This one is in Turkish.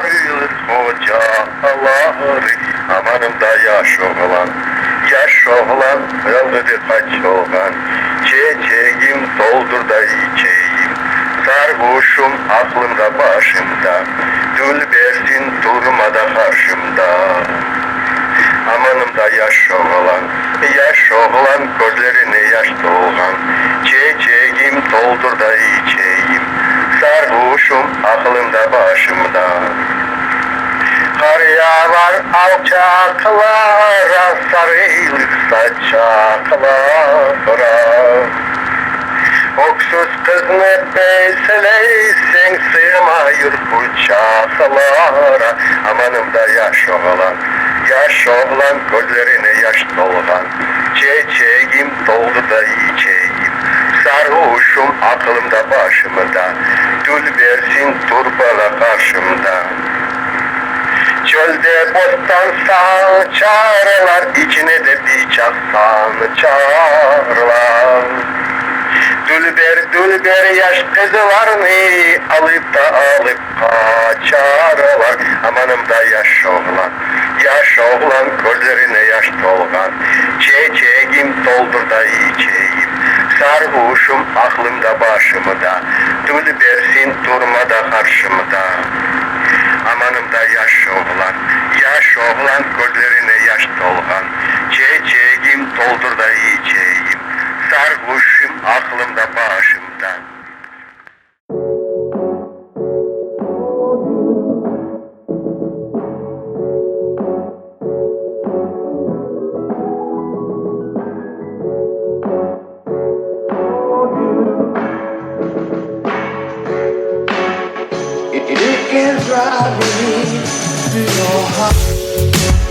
sayılır hocaları. Amanımda yaş oğlan, öldü kaç oğlan. Çiçeğim doldur da içeyim. Sarhoşum aklımda başımda, Dülbersin durmada karşımda. Amanımda yaş oğlan, gözlerine yaş dolgan. Çiçeğim doldur da içeyim. Sarhoşum aklımda başımda. Kar yağar alçaklara, sarılır saçaklara. Oksuz kız ne besleysen, sığmayır bıçaklara. Amanımda yaş oğlan, gözlerine yaş dolgan. Çiçeğim doldu da içeyim. Sarhoşum aklımda başımda, Dülbersin turbala karşımda. Çölde bostan saçarlar, içine de bıçak saçarlar. Dülber yaş kızlarını alıp kaçarlar. Amanımda yaş oğlan, gözlerine yaş dolgan. Çiçeğim doldur da içeyim. Sarhoşum aklımda başımda, Dülbersin durmada karşımda. Amanımda yaş oğlan, gözlerine yaş dolgan. Çiçeğim doldur da içeyim. Sarhoşum aklımda başımda. It can drive me to your heart.